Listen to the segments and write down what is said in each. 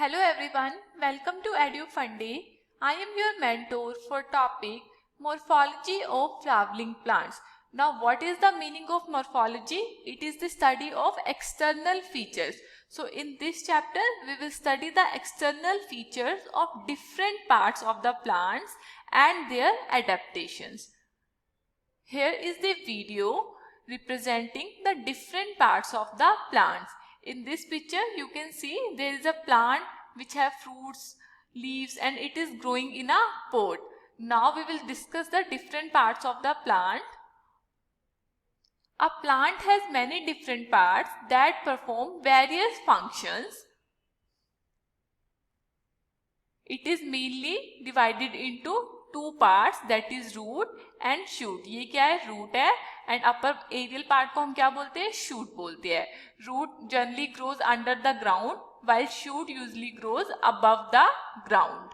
Hello everyone, welcome to EduFunday. I am your mentor for topic Morphology of Flowering Plants. Now what is the meaning of morphology? It is the study of external features. So in this chapter we will study the external features of different parts of the plants and their adaptations. Here is the video representing the different parts of the plants. In this picture you can see there is a plant which have fruits, leaves, and it is growing in a pot. Now we will discuss the different parts of the plant. A plant has many different parts that perform various functions. It is mainly divided into two parts, that is root and shoot. ये क्या है? Root है, and upper aerial part को हम क्या बोलते हैं? Shoot बोलते हैं. Root generally grows under the ground while shoot usually grows above the ground.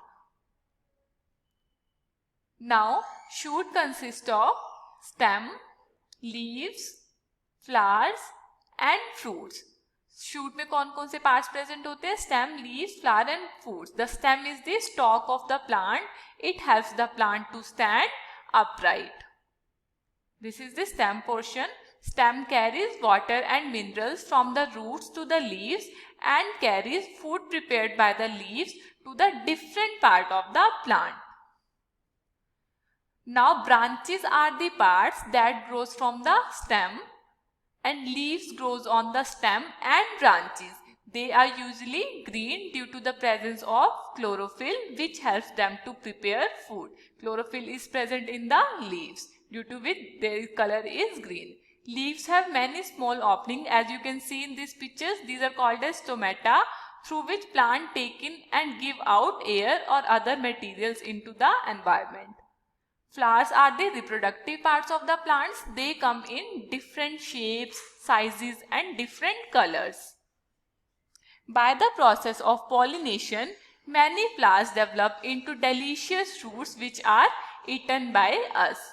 Now shoot consists of stem, leaves, flowers and fruits. Shoot में कौन कौन से पार्ट्स प्रेजेंट होते हैं? Stem, leaves, flower and fruits. The stem is the stock of the plant. It helps the plant to stand upright. This is the stem portion. Stem carries water and minerals from the roots to the leaves and carries food prepared by the leaves to the different part of the plant. Now branches are the parts that grows from the stem, and leaves grows on the stem and branches. They are usually green due to the presence of chlorophyll, which helps them to prepare food. Chlorophyll is present in the leaves, due to which their color is green. Leaves have many small openings, as you can see in these pictures. These are called as stomata, through which plant take in and give out air or other materials into the environment. Flowers are the reproductive parts of the plants. They come in different shapes, sizes and different colors. By the process of pollination, many flowers develop into delicious fruits which are eaten by us.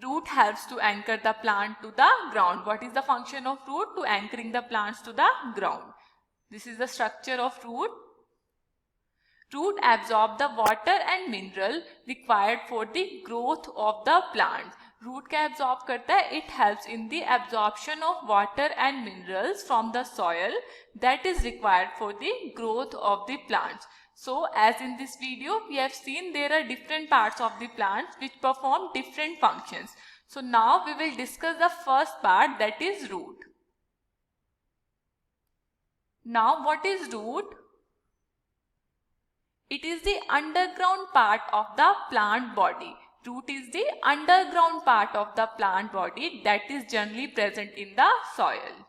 Root helps to anchor the plant to the ground. What is the function of root? To anchoring the plants to the ground. This is the structure of root. Root absorb the water and mineral required for the growth of the plant. Root क्या absorb करता है? It helps in the absorption of water and minerals from the soil that is required for the growth of the plants. So as in this video we have seen there are different parts of the plants which perform different functions. So now we will discuss the first part, that is root. Now what is root? It is the underground part of the plant body. Root is the underground part of the plant body that is generally present in the soil.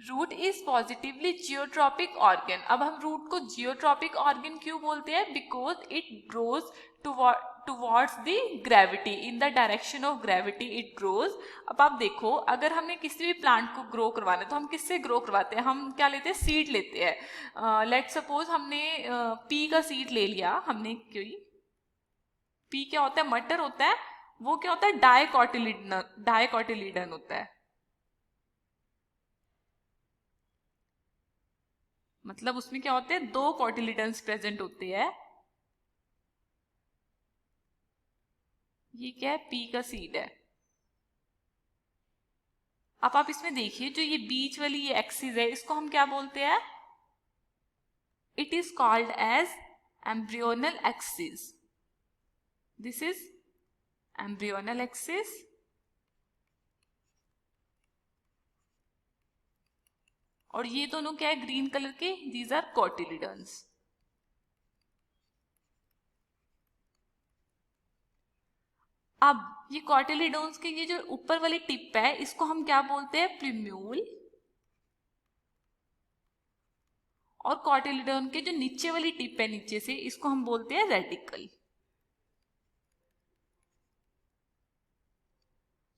Root is positively geotropic organ. अब हम root को geotropic organ क्यों बोलते हैं? Because it grows towards the gravity. In the direction of gravity it grows. अब आप देखो, अगर हमें किसी भी प्लांट को ग्रो करवाना है तो हम किससे ग्रो करवाते हैं? हम क्या लेते हैं? सीड लेते हैं. लेट्स सपोज हमने पी का सीड ले लिया. हमने क्यों? पी क्या होता है? मटर होता है. वो क्या होता है? डाइकोटिलीडन होता है. मतलब उसमें क्या होते हैं? 2 कोटिलीडन्स प्रेजेंट होते हैं. ये क्या है? पी का सीड है. अब आप इसमें देखिए, जो ये बीच वाली ये एक्सिस है, इसको हम क्या बोलते हैं? It is called as embryonal axis. This is embryonal axis. और ये दोनों क्या है? ग्रीन कलर के. These are cotyledons. अब ये कोटिलीडन्स के ये जो ऊपर वाली टिप है, इसको हम क्या बोलते हैं? प्रिम्यूल. और कोटिलीडन के जो नीचे वाली टिप है नीचे से, इसको हम बोलते हैं रेडिकल.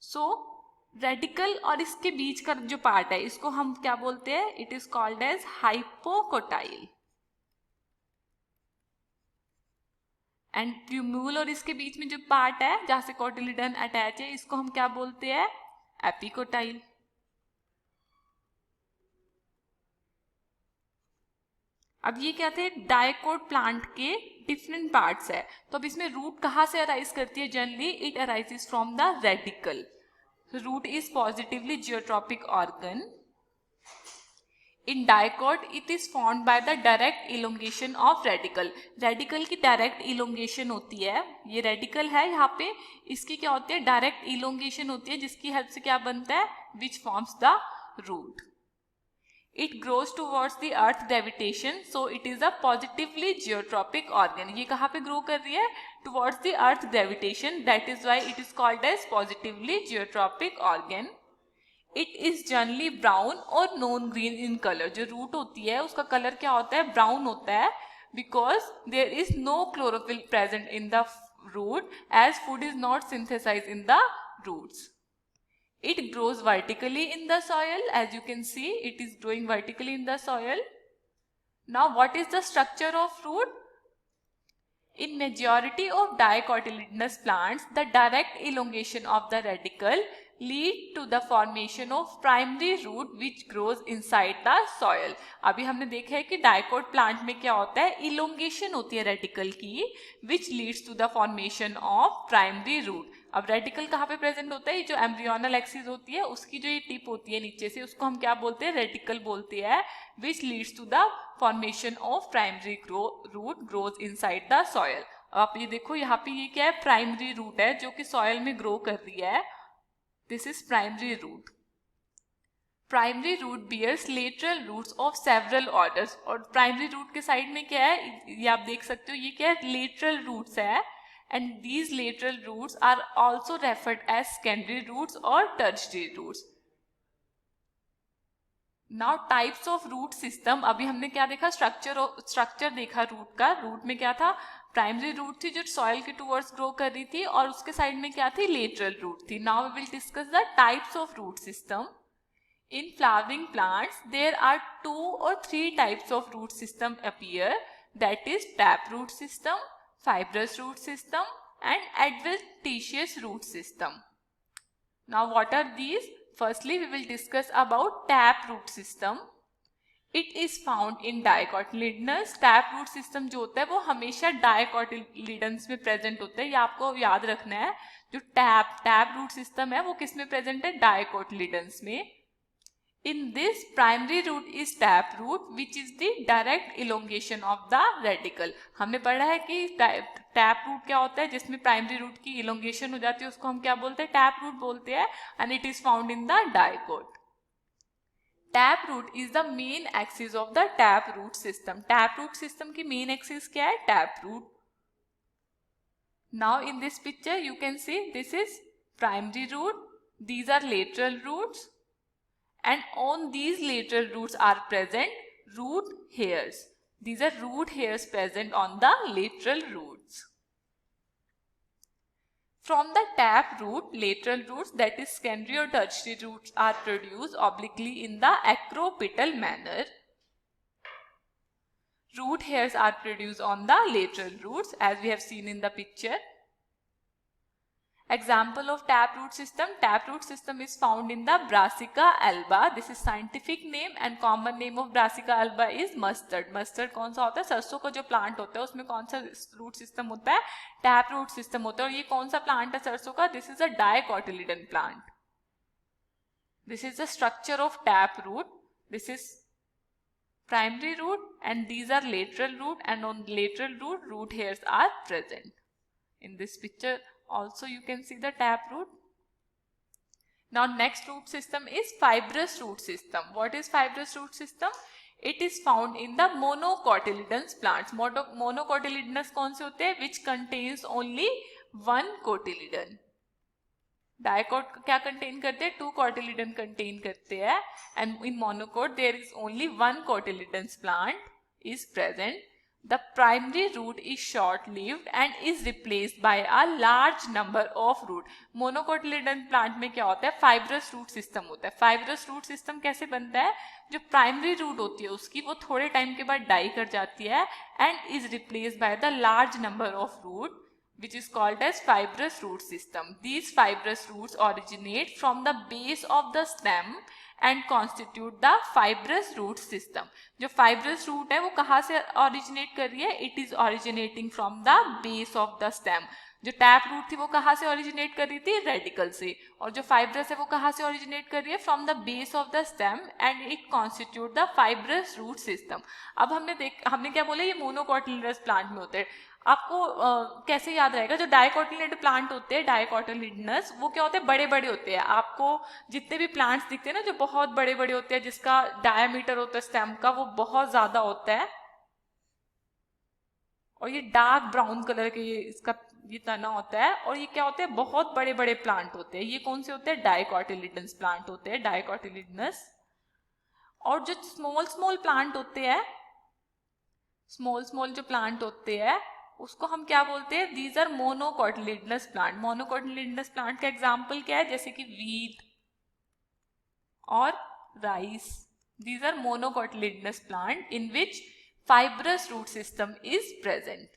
सो रेडिकल और इसके बीच का जो पार्ट है, इसको हम क्या बोलते हैं? It is called as hypocotyl. And plumule और इसके बीच में जो पार्ट है जहां से कोटिलीडन अटैच है, इसको हम क्या बोलते हैं? एपिकोटाइल. अब ये क्या थे, डाइकोट प्लांट के डिफरेंट पार्ट्स है। तो अब इसमें रूट कहाँ से अराइज करती है? Generally it arises from the radical. Root is positively geotropic organ. In dicot, it is formed by the direct elongation of radical. Radical की डायरेक्ट इलोंगेशन होती है, ये रेडिकल है यहाँ पे, इसकी क्या होती है? डायरेक्ट इलोंगेशन होती है, जिसकी हेल्प से क्या बनता है? Which forms the root. It grows towards the earth gravitation, so it is a positively geotropic organ. ये कहाँ पे ग्रो कर रही है? Towards the earth gravitation. That is why it is called as positively geotropic organ. It is generally brown और non green in colour. जो root होती है उसका कलर क्या होता है? ब्राउन होता है, because there is no chlorophyll present in the root as food is not synthesize in the roots. It grows vertically in the soil. As you can see, it is growing vertically in the soil. Now, what is the structure of root? In majority of dicotyledonous plants, the direct elongation of the radical lead to the formation of primary root which grows inside the soil. अभी हमने देखा है कि dicot plant में क्या होता है? Elongation होती है रेडिकल की, which leads to the formation of primary root. अब रेडिकल कहाँ पे प्रेजेंट होता है? जो एम्ब्रियोनल एक्सिस होती है उसकी जो ये टिप होती है नीचे से, उसको हम क्या बोलते हैं? रेडिकल बोलते हैं, which leads to the formation of primary root grows inside the soil. अब आप ये देखो यहाँ पे ये क्या है? प्राइमरी रूट है जो कि सॉयल में ग्रो कर रही है. This is primary root. Primary root bears lateral roots of several orders. और primary root के साइड में क्या है? ये आप देख सकते हो, ये क्या है? Lateral roots है. And these lateral roots are also referred as secondary roots or tertiary roots. Now types of root system. अभी हमने क्या देखा? स्ट्रक्चर देखा रूट का. रूट में क्या था? प्राइमरी रूट थी जो सॉइल के टूवर्ड्स ग्रो कर रही थी, और उसके साइड में क्या थी? लेटरल रूट थी. Now we will discuss the types of root system. In flowering plants there are 2 or 3 types of root system appear. That is tap root system, fibrous root system and adventitious root system. Now what are these? Firstly, we will discuss about tap root system. It is found in dicotyledonous. Tap root system जो होता है वो हमेशा dicotyledons में present होता है. ये आपको याद रखना है. जो tap root system है वो किस में present है? Dicotyledons में. In this, primary root is tap root, which is the direct elongation of the radical. हमने पढ़ा है कि टैप रूट क्या होता है? जिसमें प्राइमरी रूट की इलोंगेशन हो जाती है उसको हम क्या बोलते हैं? टैप रूट बोलते हैं. And it is found in the dicot. Tap root is the main axis of the tap root system. Tap root system की मेन एक्सिस क्या है? Tap root. Now in this picture you can see this is primary root. These are lateral roots. And on these lateral roots are present root hairs. These are root hairs present on the lateral roots. From the tap root, lateral roots, that is secondary or tertiary roots, are produced obliquely in the acropetal manner. Root hairs are produced on the lateral roots as we have seen in the picture. Example of tap root system. Tap root system is found in the Brassica alba. This is scientific name and common name of Brassica alba is mustard. Mustard कौन सा होता है? सरसों का जो plant होता है उसमें कौन सा रूट सिस्टम होता है? टैप रूट सिस्टम होता है. और ये कौन सा प्लांट है सरसों का? This is a dicotyledon plant. This is the structure of tap root. This is primary root and these are lateral root, and on lateral root hairs are present. In this picture also you can see the tap root. Now next root system is fibrous root system. What is fibrous root system? It is found in the monocotyledonous plants. Monocotyledonous कौन से होते हैं? Which contains only one cotyledon. Dicot क्या contain करते हैं? 2 cotyledon contain करते हैं. And in monocot there is only 1 cotyledonous plant is present. The primary root is short-lived and is replaced by a large number of root. Monocotyledon plant में क्या होता है? Fibrous root system होता है. Fibrous root system कैसे बनता है? जो primary root होती है उसकी वो थोड़े टाइम के बाद डाई कर जाती है and is replaced by the large number of root, which is called as fibrous root system. These fibrous roots originate from the base of the stem and constitute the fibrous root system. जो fibrous root है वो कहाँ से originate कर रही है? It is originating from the base of the stem. जो tap root थी वो कहाँ से ओरिजिनेट कर रही थी? रेडिकल से. और जो फाइब्रस है वो कहाँ से ओरिजिनेट कर रही है? From the base of the stem and it constitute the fibrous root system. अब हमने क्या बोला? ये मोनोकोटिलिडनस प्लांट में होते हैं. आपको कैसे याद रहेगा? जो डाइकोटिलिडनस प्लांट होते हैं, डाइकोटिलिडनस, वो क्या होते हैं? बड़े बड़े होते हैं. आपको जितने भी प्लांट्स दिखते हैं ना जो बहुत बड़े बड़े होते हैं, जिसका डायमीटर होता है स्टेम का वो बहुत ज्यादा होता है, और ये डार्क ब्राउन कलर के इसका ये तना होता है, और ये क्या होते हैं? बहुत बड़े बड़े प्लांट होते हैं. ये कौन से होते हैं? डाइकोटिलिडनस प्लांट होते हैं, डाइकोटिलिडनस. और जो स्मॉल स्मॉल प्लांट होते हैं, स्मॉल स्मॉल जो प्लांट होते हैं उसको हम क्या बोलते हैं? These are monocotyledonous plant. Monocotyledonous plant का एग्जाम्पल क्या है? जैसे कि वीट और rice. These are monocotyledonous plant in which fibrous root system is present.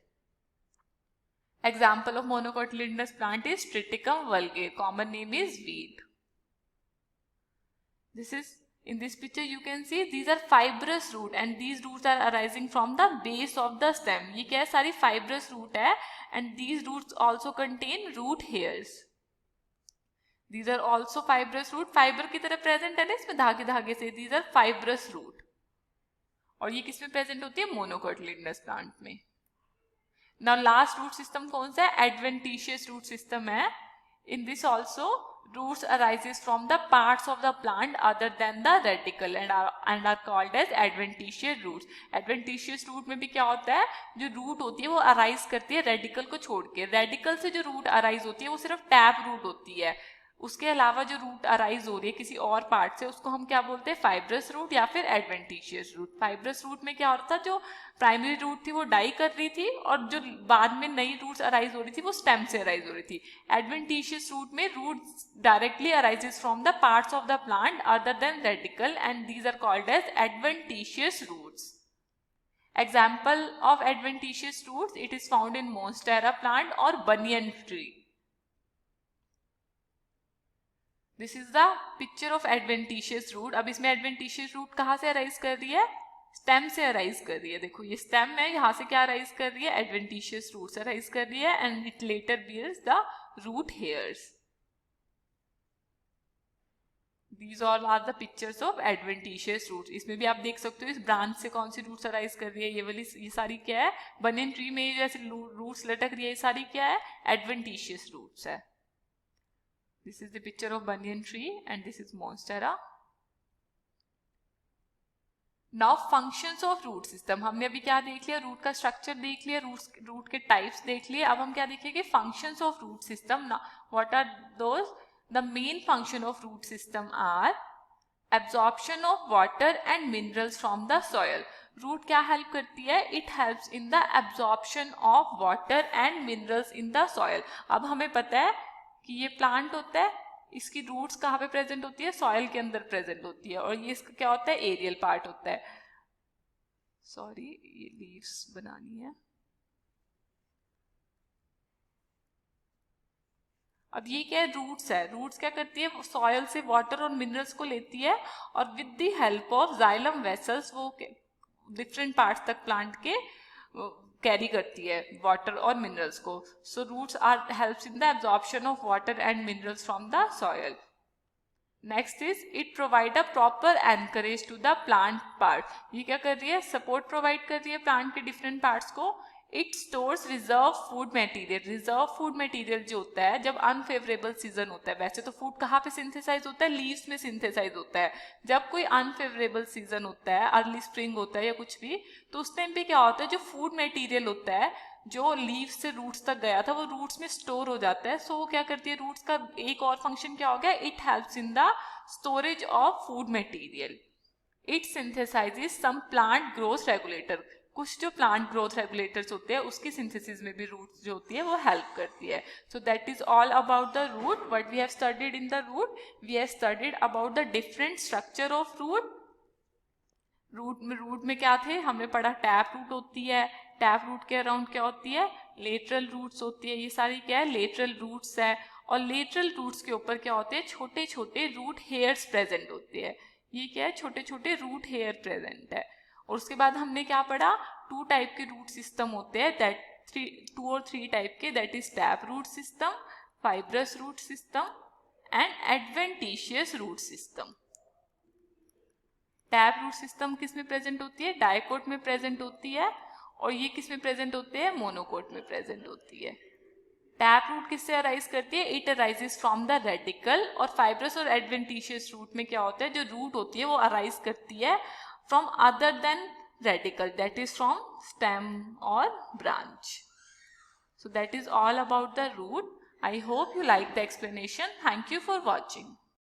Example of monocotyledonous plant is Triticum vulgare. Common name is weed. In this picture you can see these are fibrous root and these roots are arising from the base of the stem. ये क्या है? सारी fibrous root है and these roots also contain root hairs. These are also fibrous root. Fiber की तरह present है ना इसमें धागे धागे से. These are fibrous root. और ये किसमें प्रेजेंट होती है? मोनोकोटिलिडनस प्लांट में. नाउ लास्ट रूट सिस्टम कौन सा है? एडवेंटिशियस रूट सिस्टम है. In this also roots arises from the parts of the plant other than the radical and are called as adventitious roots. Adventitious root में भी क्या होता है? जो रूट होती है वो अराइज करती है रेडिकल को छोड़ के. रेडिकल से जो रूट अराइज होती है वो सिर्फ टैप रूट होती है. उसके अलावा जो रूट अराइज हो रही है किसी और पार्ट से उसको हम क्या बोलते हैं? फाइब्रस रूट या फिर एडवेंटिशियस रूट. फाइब्रस रूट में क्या होता था? जो प्राइमरी रूट थी वो डाई कर रही थी और जो बाद में नई रूट्स अराइज हो रही थी वो स्टेम से अराइज हो रही थी. एडवेंटिशियस रूट में roots directly arises from the parts of the plant other than radicle and these are called as adventitious roots. Example of adventitious roots, it is found in monstera plant और banyan tree. This is the picture of adventitious root. अब इसमें adventitious root कहाँ से arise कर रही है? Stem से arise कर रही है. देखो ये स्टेम है, यहाँ से क्या अराइज कर रही है? एडवेंटिशियस रूट से अराइज कर रही है and it later bears the root hairs. These all are the pictures of adventitious roots. इसमें भी आप देख सकते हो इस ब्रांच से कौन सी रूट्स अराइज कर रही है. ये वाली ये सारी क्या है? बनियन ट्री में जैसे रूट्स लटक रही है ये सारी क्या है? एडवेंटिशियस रूट्स है. This is the picture of banyan tree and this is monstera. Now functions of root system. हमने अभी क्या देख लिया? रूट का स्ट्रक्चर देख लिया, रूट के टाइप्स देख लिए. अब हम क्या देखेंगे? Functions of root system. What are those? The main function of root system are absorption of water and minerals from the soil. Root क्या हेल्प करती है? It helps in the absorption of water and minerals in the soil. अब हमें पता है कि ये plant होता है, इसकी रूट्स कहाँ पे प्रेजेंट होती है? सॉइल के अंदर प्रेजेंट होती है. और ये इसका क्या होता है? एरियल पार्ट होता है. सॉरी ये लीव्स बनानी है. अब ये क्या है? रूट्स है. रूट्स क्या करती है? सॉइल से वाटर और मिनरल्स को लेती है और with the help of xylem vessels वो डिफरेंट पार्ट्स तक प्लांट के कैरी करती है वाटर और मिनरल्स को. So roots are helps in the absorption of water and minerals from the soil. Next is it provide a proper anchorage to the plant part. ये क्या कर रही है? सपोर्ट प्रोवाइड कर रही है प्लांट के डिफरेंट पार्ट्स को. It stores reserve food material. Reserve food material जो होता है जब अनफेवरेबल सीजन होता है, वैसे तो फूड कहाँ पे सिंथेसाइज होता है? लीव्स में सिंथेसाइज होता है. जब कोई अनफेवरेबल सीजन होता है, अर्ली स्प्रिंग होता है या कुछ भी, तो उस टाइम पे क्या होता है? जो फूड मटेरियल होता है जो लीव्स से रूट्स तक गया था वो रूट्स में स्टोर हो जाता है. सो वो क्या करती है? रूट्स का एक और फंक्शन क्या हो गया? It helps in the storage of food material. It synthesizes some plant growth regulator. कुछ जो प्लांट ग्रोथ रेगुलेटर्स होते हैं उसकी सिंथेसिस में भी रूट्स जो होती है वो हेल्प करती है. So that is all about the root. What we have studied in the root? We have studied about the different structure of root. Root में क्या थे? हमने पढ़ा टैप रूट होती है. टैप रूट के अराउंड क्या होती है? लेटरल रूट्स होती है. ये सारी क्या है? लेटरल रूट्स है. और लेटरल रूट्स के ऊपर क्या होते हैं? छोटे छोटे रूट हेयर्स प्रेजेंट होते हैं. ये क्या है, छोटे छोटे रूट हेयर प्रेजेंट है। और उसके बाद हमने क्या पढ़ा, 2 टाइप के रूट सिस्टम होते हैं, दैट 2 और 3 टाइप के, that is tap root system, fibrous root system and adventitious root system. Tap root system किस में प्रेजेंट होती है, डाइकोट में प्रेजेंट होती है, और ये किस में प्रेजेंट होते हैं, मोनोकोट में प्रेजेंट होती है। टैप रूट किससे अराइज करती है, it arises from the radical, और फाइब्रस और एडवेंटिशियस रूट में क्या होता है, जो रूट होती है वो अराइज करती है from other than radical, that is from stem और branch. So that is all about the root. I hope you like the explanation. Thank you for watching.